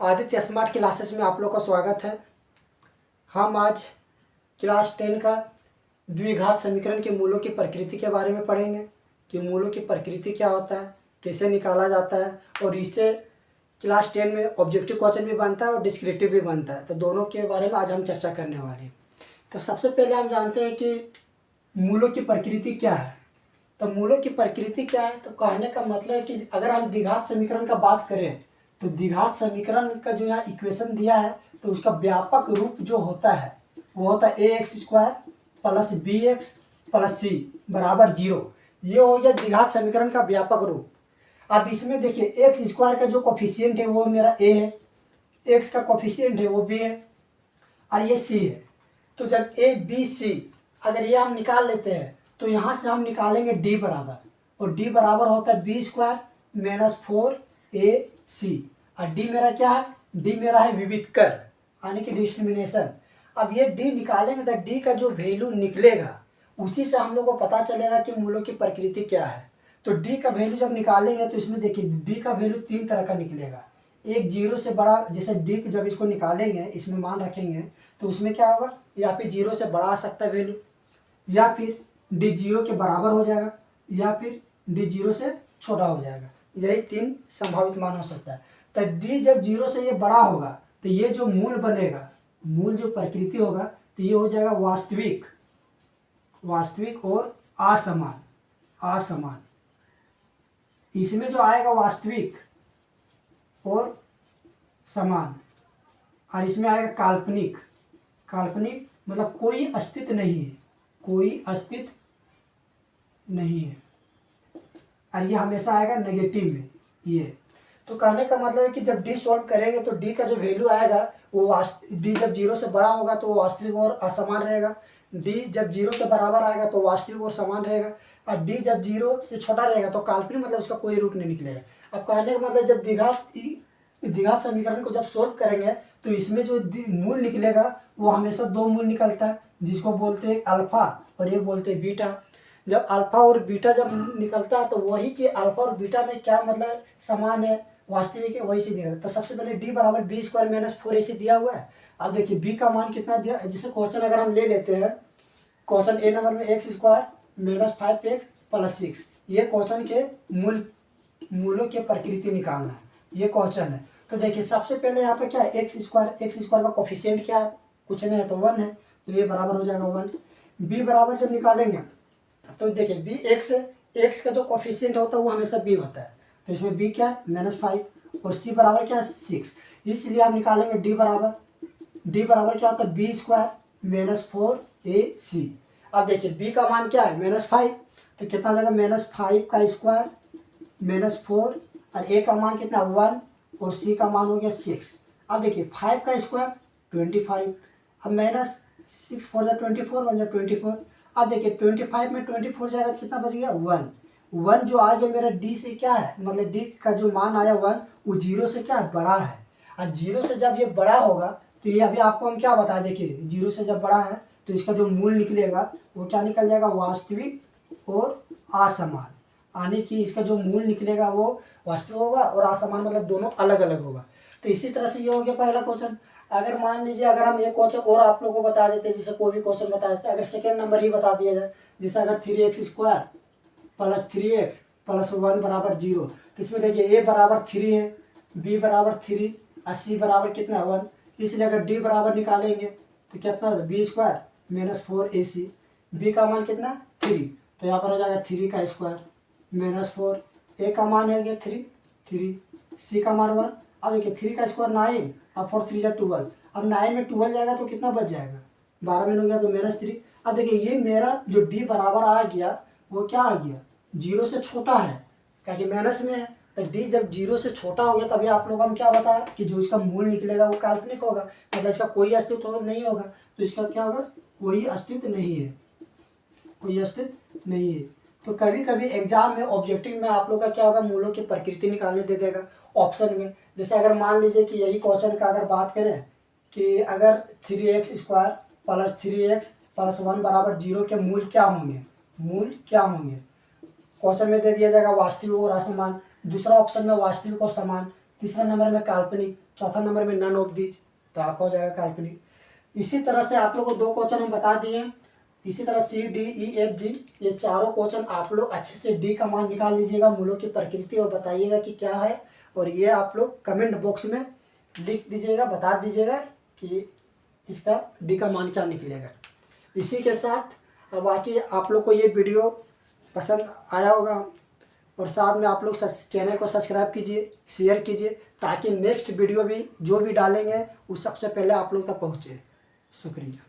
Aditya smart classes में आप लोग का स्वागत है। हम आज क्लास 10 का द्विघात समीकरण के मूलों की प्रकृति के बारे में पढ़ेंगे कि मूलों की प्रकृति क्या होता है, कैसे निकाला जाता है, और इससे क्लास 10 में ऑब्जेक्टिव क्वेश्चन भी बनता है और डिस्क्रिप्टिव भी बनता है। तो दोनों के बारे में आज हम चर्चा करने वाले हैं। तो सबसे पहले हम जानते हैं कि मूलों की प्रकृति क्या है। तो मूलों की प्रकृति क्या है, तो कहने का मतलब है कि अगर हम द्विघात समीकरण का बात करें तो द्विघात समीकरण का जो यहाँ इक्वेशन दिया है तो उसका व्यापक रूप जो होता है वो होता है ax² plus bx plus c बराबर 0। ये हो गया द्विघात समीकरण का व्यापक रूप। अब इसमें देखिए x² का जो कोफिशिएंट है वो मेरा a है, x का कोफिशिएंट है वो b है और ये c है। तो जब a b c अगर ये हम निकाल लेते हैं तो यहाँ से हम निकालेंगे d बराबर, और d बराबर होता है b² माइनस 4ac। और d मेरा क्या है, d मेरा है विविधकर यानी कि डिस्क्रिमिनेशन। अब ये d निकालेंगे तो d का जो वैल्यू निकलेगा उसी से हम लोग को पता चलेगा कि मूलों की प्रकृति क्या है। तो d का वैल्यू जब निकालेंगे तो इसमें देखिए d का वैल्यू 3 तरह का निकलेगा। एक 0 से बड़ा, जैसे d जब इसको निकालेंगे इसमें मान रखेंगे तो उसमें क्या होगा, या फिर 0 से बड़ा आ सकता है वैल्यू, या फिर d 0 के बराबर हो जाएगा, या फिर d 0 से छोटा हो जाएगा। यही 3 संभावित मान हो सकता है। तो d जब 0 से ये बड़ा होगा तो ये जो मूल बनेगा, मूल जो प्रकृति होगा तो ये हो जाएगा वास्तविक, वास्तविक और असमान। इसमें जो आएगा वास्तविक और समान, और इसमें आएगा काल्पनिक। काल्पनिक मतलब कोई अस्तित्व नहीं है, कोई अस्तित्व नहीं है, और ये हमेशा आएगा नेगेटिव में ये। तो कहने का मतलब है कि जब d सॉल्व करेंगे तो d का जो वैल्यू आएगा वो d जब 0 से बड़ा होगा तो वो वास्तविक और असमान रहेगा, d जब 0 के बराबर आएगा तो वास्तविक और समान रहेगा, और d जब 0 से छोटा रहेगा तो काल्पनिक मतलब उसका कोई रूप नहीं निकलेगा। अब कहने का मतलब जब द्विघात समीकरण को जब सोल्व करेंगे तो इसमें जो मूल निकलेगा वो हमेशा 2 मूल निकलता है, जिसको बोलते हैं अल्फा और ये बोलते हैं बीटा। जब अल्फा और बीटा जब निकलता है तो वही चीज़ अल्फा और बीटा में क्या मतलब समान है, वास्तविक है, वही चीज़ निकलता है। तो सबसे पहले d बराबर b² माइनस 4ac दिया हुआ है। अब देखिए b का मान कितना दिया, जैसे क्वेश्चन अगर हम ले लेते हैं, क्वेश्चन ए नंबर में x² माइनस 5x प्लस 6, ये क्वेश्चन के मूलों की प्रकृति निकालना है, ये क्वेश्चन है। तो देखिए सबसे पहले यहाँ पे क्या है, x² का कोफिशिएंट क्या है, कुछ नहीं है तो 1 है, तो ये बराबर हो जाएगा 1। b बराबर जब निकालेंगे तो देखिए b x का जो कोफिशिएंट होता है वो हमेशा b होता है, तो इसमें b क्या है -5, और c बराबर क्या है 6, इसलिए हम निकालेंगे d बराबर क्या होता है b² माइनस 4ac। अब देखिए b का मान क्या है -5, तो कितना हो जाएगा -5 का स्क्वायर माइनस 4, और a का मान कितना 1, और c का मान हो गया 6। अब देखिए 5 का स्क्वायर 25, अब माइनस 6 4 जा 24 1 जा 24। अब देखिए 25 में 24 जाएगा तो कितना बच गया 1 जो आ गया मेरा d से क्या है, मतलब d का जो मान आया 1 वो 0 से क्या है बड़ा है, और 0 से जब ये बड़ा होगा तो ये अभी आपको हम क्या बता दें कि 0 से जब बड़ा है तो इसका जो मूल निकलेगा वो क्या निकल जाएगा, वास्तविक और असमान, यानी कि इसका जो मूल निकलेगा वो वास्तविक होगा और असमान मतलब दोनों अलग अलग होगा। तो इसी तरह से ये हो गया पहला क्वेश्चन। अगर मान लीजिए अगर हम एक क्वेश्चन और आप लोगों को बता देते हैं, जैसे कोई भी क्वेश्चन बता देते हैं, अगर सेकेंड नंबर ही बता दिया जाए, जैसे अगर 3x² प्लस 3x प्लस 1 बराबर 0, तो इसमें देखिए a बराबर 3 है, b बराबर 3 और c बराबर कितना 1, इसलिए अगर d बराबर निकालेंगे तो कितना होता है b² माइनस 4ac। b का मान कितना 3, तो यहाँ पर हो जाएगा 3 का स्क्वायर माइनस 4, a का मान है 3, c का मान 1। अब देखिए 3 का स्क्वायर 9 और 4 3 जा 12, अब 9 में 12 जाएगा तो कितना बच जाएगा 12 में हो गया तो -3। अब देखिए ये मेरा जो d बराबर आ गया वो क्या आ गया 0 से छोटा है, क्योंकि माइनस में है, तो d जब 0 से छोटा हो गया तभी आप लोग हम क्या बताया कि जो इसका मूल निकलेगा वो काल्पनिक होगा, मतलब इसका कोई अस्तित्व नहीं होगा, तो इसका क्या होगा कोई अस्तित्व नहीं है, कोई अस्तित्व नहीं है। तो कभी कभी एग्जाम में ऑब्जेक्टिव में आप लोग का क्या होगा, मूलों की प्रकृति निकालने दे देगा ऑप्शन में। जैसे अगर मान लीजिए कि यही क्वेश्चन का अगर बात करें कि अगर 3x² प्लस 3x प्लस 1 बराबर 0 के मूल क्या होंगे, क्वेश्चन में दे दिया जाएगा वास्तविक और असमान, दूसरा ऑप्शन में वास्तविक और समान, तीसरा नंबर में काल्पनिक, चौथा नंबर में नन ऑफ दीज, तो आपका हो जाएगा काल्पनिक। इसी तरह से आप लोग को 2 क्वेश्चन हम बता दिए। इसी तरह C D E F G, ये चारों क्वेश्चन आप लोग अच्छे से डी का मान निकाल लीजिएगा, मूलों की प्रकृति, और बताइएगा कि क्या है, और ये आप लोग कमेंट बॉक्स में लिख दीजिएगा, बता दीजिएगा कि इसका डी का मान क्या निकलेगा। इसी के साथ अब बाकी आप लोग को ये वीडियो पसंद आया होगा, और साथ में आप लोग चैनल को सब्सक्राइब कीजिए, शेयर कीजिए, ताकि नेक्स्ट वीडियो भी जो भी डालेंगे वो सबसे पहले आप लोग तक पहुँचे। शुक्रिया।